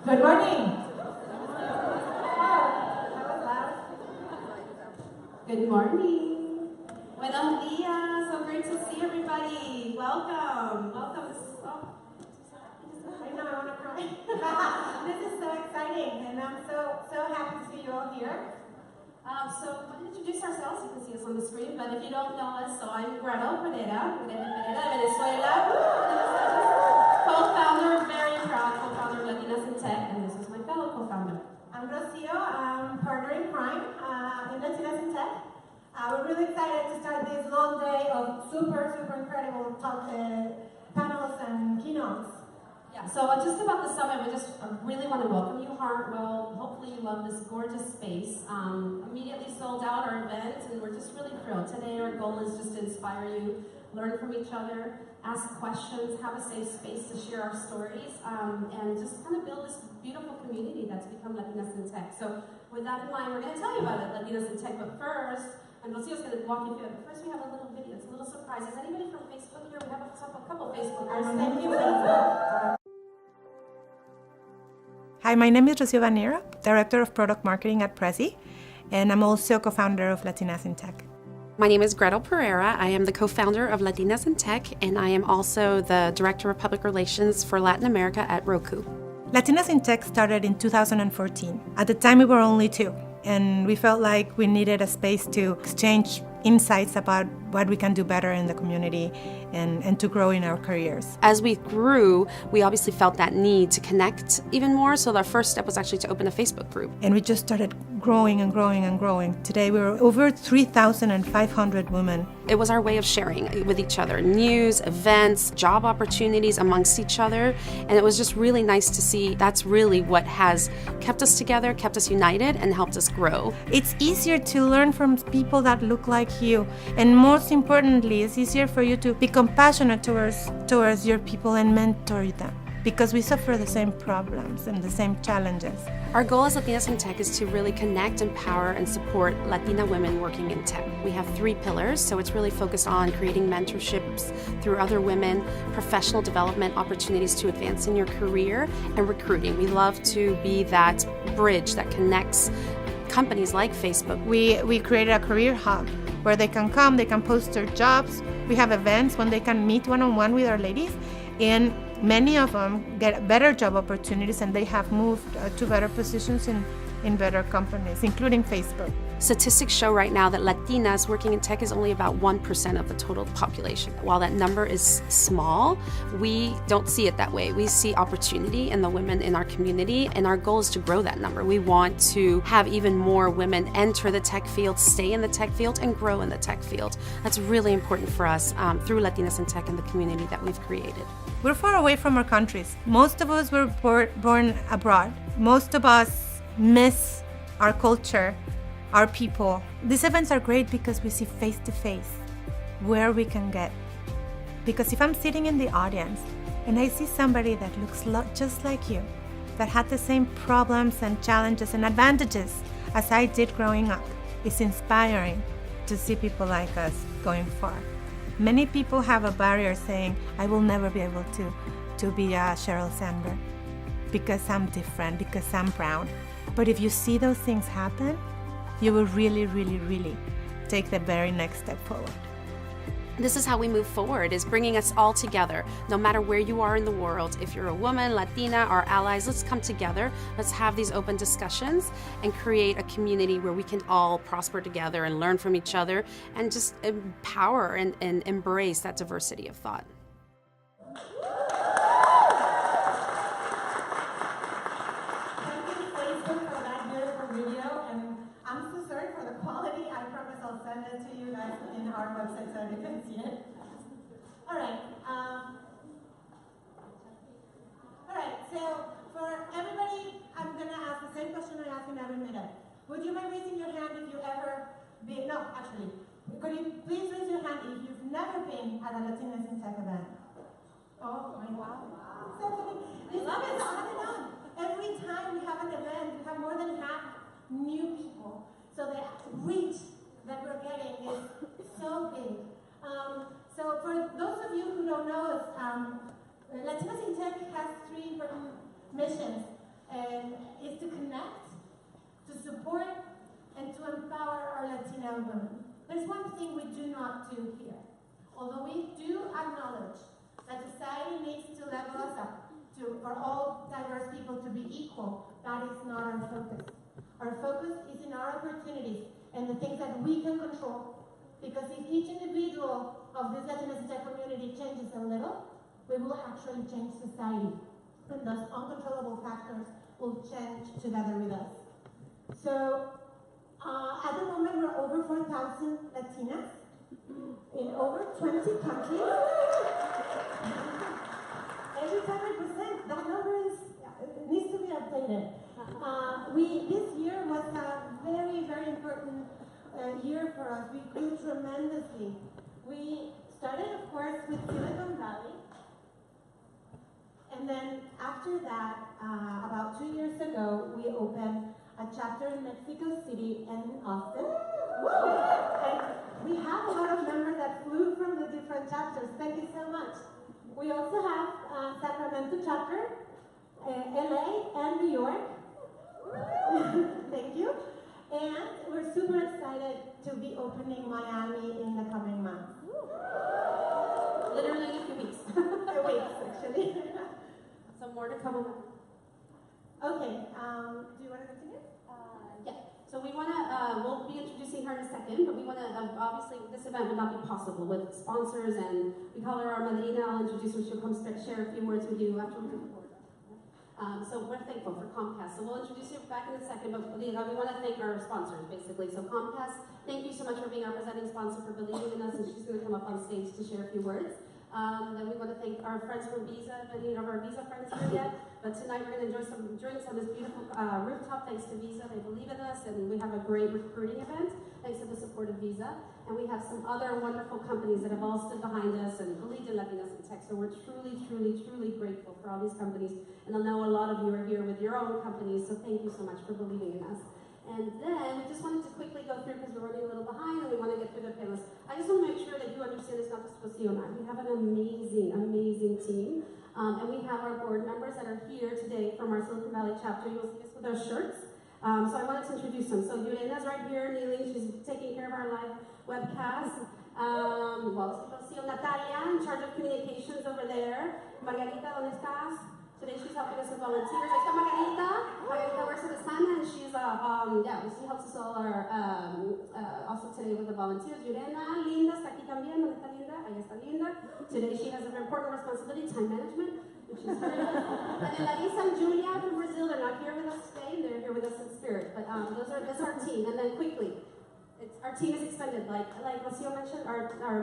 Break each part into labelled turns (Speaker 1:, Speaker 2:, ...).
Speaker 1: Good morning. Good morning. Buenos dias. So great to see everybody. Welcome. Welcome. Right now I want to cry. This is so exciting, and I'm so happy to see you all here. So we'll introduce ourselves. You can see us on the screen, but if you don't know us, so I'm Gretel Perera de Venezuela, co-founder, very proud co-founder of Latinas in Tech, and this is my fellow co-founder. I'm Rocio, partner in crime in Latinas in Tech. We're really excited to start this long day of super incredible talk, panels and keynotes. Yeah, so just about the summit, we just really want to welcome you, Hartwell. Hopefully you love this gorgeous space. Immediately sold out our event, and we're just really thrilled. Today our goal is just to inspire you, learn from each other, ask questions, have a safe space to share our stories, and just kind of build this beautiful community that's become Latinas in Tech. So with that in mind, we're going to tell you about it, Latinas in Tech, but first, and Rocio's going to walk you through it, but first we have a little video, it's a little surprise. Is anybody from Facebook here? We have a couple Facebookers. Thank you.
Speaker 2: Hi, my name is Rocio Vanera, Director of Product Marketing at Prezi, and I'm also co-founder of Latinas in Tech.
Speaker 3: My name is Gretel Perera. I am the co-founder of Latinas in Tech, and I am also the Director of Public Relations for Latin America at Roku.
Speaker 2: Latinas in Tech started in 2014. At the time, we were only two, and we felt like we needed a space to exchange insights about what we can do better in the community and to grow in our careers.
Speaker 3: As we grew, we obviously felt that need to connect even more, so our first step was actually to open a Facebook group.
Speaker 2: And we just started growing and growing and growing. Today we're over 3,500 women.
Speaker 3: It was our way of sharing with each other news, events, job opportunities amongst each other, and it was just really nice to see that's really what has kept us together, kept us united, and helped us grow.
Speaker 2: It's easier to learn from people that look like you, and most importantly, it's easier for you to be compassionate towards your people and mentor them, because we suffer the same problems and the same challenges.
Speaker 3: Our goal as Latinas in Tech is to really connect, empower, and support Latina women working in tech. We have 3 pillars, so it's really focused on creating mentorships through other women, professional development opportunities to advance in your career, and recruiting. We love to be that bridge that connects companies like Facebook.
Speaker 2: We created a career hub where they can come, they can post their jobs. We have events when they can meet one-on-one with our ladies, and many of them get better job opportunities, and they have moved to better positions in better companies, including Facebook.
Speaker 3: Statistics show right now that Latinas working in tech is only about 1% of the total population. While that number is small, we don't see it that way. We see opportunity in the women in our community, and our goal is to grow that number. We want to have even more women enter the tech field, stay in the tech field, and grow in the tech field. That's really important for us through Latinas in Tech and the community that we've created.
Speaker 2: We're far away from our countries. Most of us were born abroad. Most of us miss our culture, our people. These events are great because we see face to face where we can get. Because if I'm sitting in the audience and I see somebody that looks just like you, that had the same problems and challenges and advantages as I did growing up, it's inspiring to see people like us going far. Many people have a barrier saying, I will never be able to be a Sheryl Sandberg because I'm different, because I'm brown. But if you see those things happen, you will really, really, really take the very next step forward.
Speaker 3: This is how we move forward, is bringing us all together, no matter where you are in the world. If you're a woman, Latina, our allies, let's come together. Let's have these open discussions and create a community where we can all prosper together and learn from each other and just empower and embrace that diversity of thought.
Speaker 1: Send it to you guys in our website so you can see it. All right. So for everybody, I'm going to ask the same question I ask in every minute. Would you mind raising your hand if you ever been, no, actually, could you please raise your hand if you've never been at a Latinas in Tech event? Oh, my wow. So I love it. On and on. Every time we have an event, we have more than half new people. So the reach that we're getting is so big. So for those of you who don't know us, Latinas in Tech has 3 important missions. and is to connect, to support, and to empower our Latina women. There's one thing we do not do here. Although we do acknowledge that society needs to level us up for all diverse people to be equal, that is not our focus. Our focus is in our opportunities and the things that we can control. Because if each individual of this Latinas community changes a little, we will actually change society. And those uncontrollable factors will change together with us. So, at the moment, we're over 4,000 Latinas in over 20 countries. Every time I present, that number needs to be updated. This year was a very, very important year for us. We grew tremendously. We started, of course, with Silicon Valley. And then after that, about 2 years ago, we opened a chapter in Mexico City and in Austin. And we have a lot of members that flew from the different chapters. Thank you so much. We also have Sacramento chapter, LA, and New York. Thank you. And we're super excited to be opening Miami in the coming months.
Speaker 3: Literally in a few weeks.
Speaker 1: Weeks, actually.
Speaker 3: So more to come.
Speaker 1: Okay, do you want to continue?
Speaker 3: Yeah. So we want to, we'll be introducing her in a second, but we want to, obviously, this event would not be possible with sponsors, and we call her our Medina. I'll introduce her. She'll come share a few words with you after we do the board. So we're thankful for Comcast. So we'll introduce you back in a second, but we want to thank our sponsors, basically. So Comcast, thank you so much for being our presenting sponsor, for believing in us, and she's going to come up on stage to share a few words. Then we want to thank our friends from Visa. Many of our Visa friends here yet, but tonight we're going to enjoy some drinks on this beautiful rooftop thanks to Visa. They believe in us, and we have a great recruiting event thanks to the support of Visa. And we have some other wonderful companies that have all stood behind us and believed in Latinas in Tech. So we're truly, truly, truly grateful for all these companies. And I know a lot of you are here with your own companies, so thank you so much for believing in us. And then we just wanted to quickly go through, because we're running a little behind and we want to get through the panelists. I just want to make sure that you understand it's not just Rocio and I. We have an amazing, amazing team. And we have our board members that are here today from our Silicon Valley chapter. You'll see us with our shirts. So I wanted to introduce them. So Lorena's right here, kneeling. She's taking care of our live webcast. Rocio, Natalia, in charge of communications over there. Margarita, ¿dónde estás? Today she's helping us with volunteers. Ahí está Margarita. Margarita works at Sana, and she's she helps us all also today with the volunteers. Lorena, Linda, está aquí también. ¿Dónde está Linda? Ahí está Linda. Today she has an important responsibility, time management, which is very good. And then Larissa and Julia from Brazil, they're not here with us today. They're here with us in spirit. But that's our team. And then quickly, our team is expanded. Like Rocio mentioned,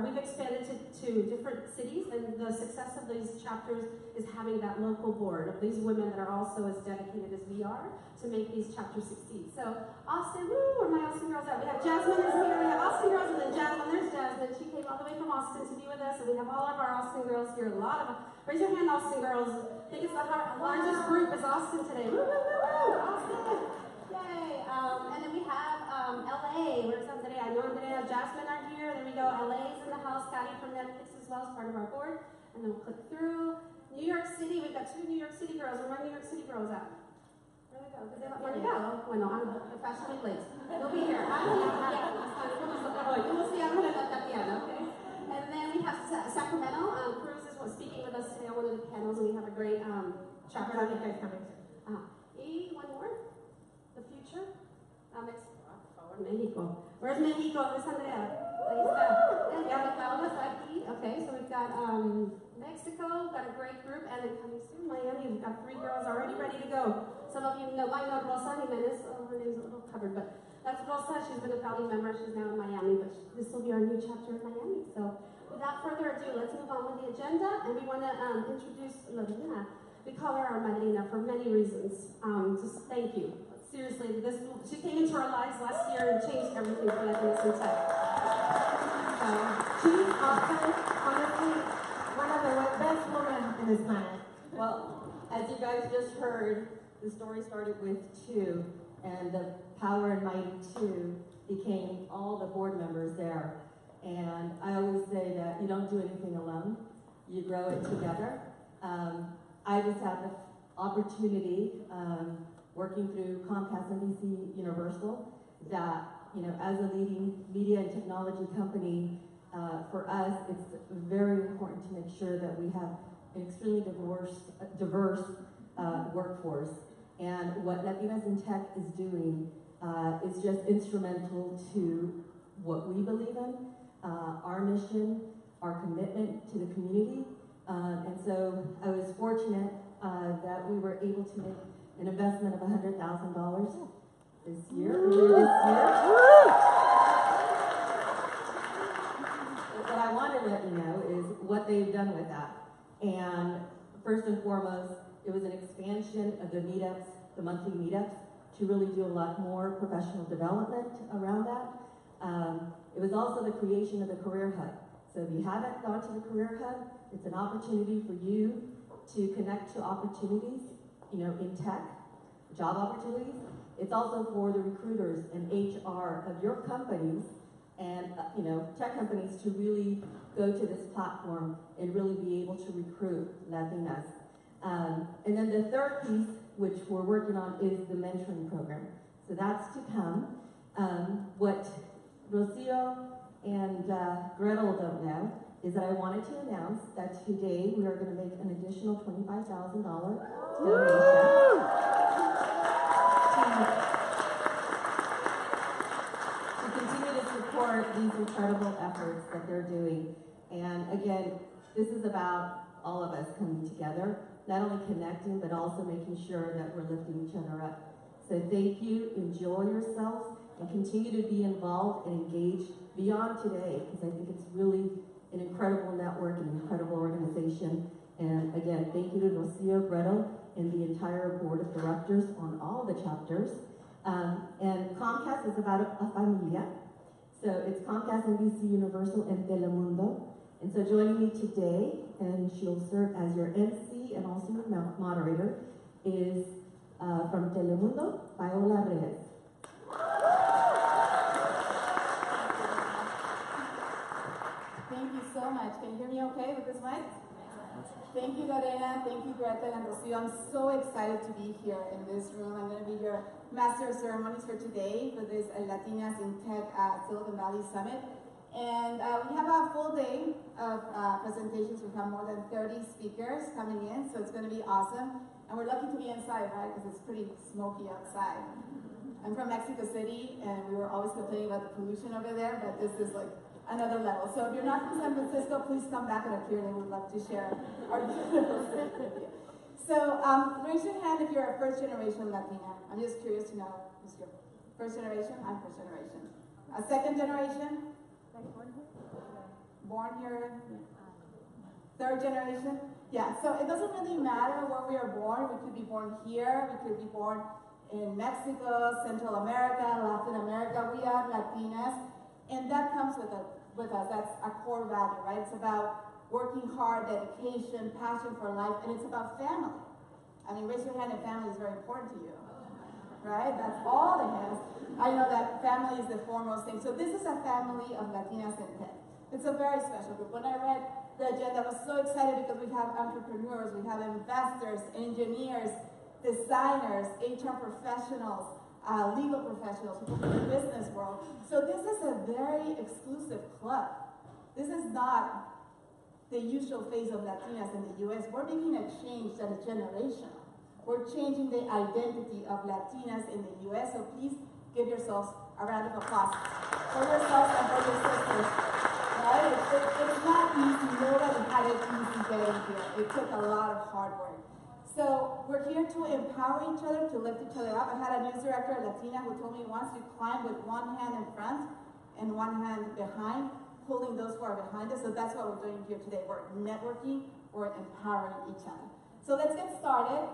Speaker 3: we've expanded to different cities, and the success of these chapters is having that local board of these women that are also as dedicated as we are to make these chapters succeed. So Austin, woo, where my Austin girls at? We have Jasmine is here, we have Austin girls, and then Jasmine, there's Jasmine. She came all the way from Austin to be with us, and we have all of our Austin girls here. A lot of them. Raise your hand, Austin girls. I think it's the largest group is Austin today. Woo, woo, woo, woo, Austin. Yay. And then we have LA. Where's Andrea? I know Andrea, Jasmine are here. There we go. LA's in the house. Scotty from Netflix as well as part of our board. And then we'll click through. New York City. We've got 2 New York City girls. Where are my New York City girls at? Where they go? Did they let me go? Well, no, I'm fashionably late. They'll be here. We'll see. I'm going to let Tatiana. Okay. And then we have Sacramento. Cruz is speaking with us today on one of the panels, and we have a great chapter. How are you guys coming? One more. The future. Mexico. Where's Mexico? Where's Andrea? Ahí está. Yeah, Paola está aquí. Okay, so we've got Mexico, got a great group, and then coming soon, Miami. We've got 3 girls already ready to go. Some of you might know Rosa Hernandez. Oh, her name's a little covered, but that's Rosa. She's been a founding member. She's now in Miami, but this will be our new chapter in Miami. So without further ado, let's move on with the agenda, and we want to introduce Lorena. We call her our Medina for many reasons. Just thank you. Seriously, she came into our lives last year and changed everything for Latinas in Tech.
Speaker 1: She's often, honestly, one of the best women in this planet.
Speaker 4: Well, as you guys just heard, the story started with 2, and the power and mighty 2 became all the board members there. And I always say that you don't do anything alone. You grow it together. I just have the opportunity, working through Comcast, NBC, Universal, that, you know, as a leading media and technology company, for us, it's very important to make sure that we have an extremely diverse workforce. And what Latinas in Tech is doing is just instrumental to what we believe in, our mission, our commitment to the community. And so I was fortunate that we were able to make an investment of $100,000 this year. What I want to let you know is what they've done with that. And first and foremost, it was an expansion of the meetups, the monthly meetups, to really do a lot more professional development around that. It was also the creation of the Career Hub. So if you haven't gone to the Career Hub, it's an opportunity for you to connect to opportunities, you know, in tech, job opportunities. It's also for the recruiters and HR of your companies and, you know, tech companies to really go to this platform and really be able to recruit Latinas. And then the third piece, which we're working on, is the mentoring program. So that's to come. What Rocio and Gretel don't know is that I wanted to announce that today we are going to make an additional $25,000 donation to continue to support these incredible efforts that they're doing. And again, this is about all of us coming together, not only connecting, but also making sure that we're lifting each other up. So thank you, enjoy yourselves, and continue to be involved and engaged beyond today, because I think it's really an incredible network, an incredible organization. And again, thank you to Rocio, Gretel, and the entire board of directors on all the chapters. And Comcast is about a familia. So it's Comcast, NBC, Universal, and Telemundo. And so joining me today, and she'll serve as your MC and also your moderator, is from Telemundo, Paola Reyes.
Speaker 5: Thank you so much. Can you hear me okay with this mic? Thank you, Lorena. Thank you, Gretel and Rocio. I'm so excited to be here in this room. I'm going to be your master of ceremonies for today for this Latinas in Tech Silicon Valley Summit. And we have a full day of presentations. We have more than 30 speakers coming in, so it's going to be awesome. And we're lucky to be inside, right? Because it's pretty smoky outside. I'm from Mexico City, and we were always complaining about the pollution over there, but this is like another level. So if you're not from San Francisco, please come back and appear. They would love to share our university with you. So raise your hand if you're a first generation Latina. I'm just curious to know who's your first generation. I'm first generation. A second generation? Born here. Third generation? Yeah, so it doesn't really matter where we are born. We could be born here, we could be born in Mexico, Central America, Latin America. We are Latinas, and that comes with us. That's a core value, right? It's about working hard, dedication, passion for life, and it's about family. I mean, raise your hand if family is very important to you, right? That's all the hands. I know that family is the foremost thing. So this is a family of Latinas in Tech. It's a very special group. When I read the agenda, I was so excited because we have entrepreneurs, we have investors, engineers, designers, HR professionals, legal professionals, people from the business world. So this is a very exclusive club. This is not the usual face of Latinas in the US. We're making a change that is generational. We're changing the identity of Latinas in the US, so please give yourselves a round of applause for yourselves and for your sisters. Right? It's not easy. Nobody had it easy getting here. It took a lot of hard work. So we're here to empower each other, to lift each other up. I had a news director, a Latina, who told me once to climb with one hand in front and one hand behind, pulling those who are behind us. So that's what we're doing here today. We're networking, we're empowering each other. So let's get started.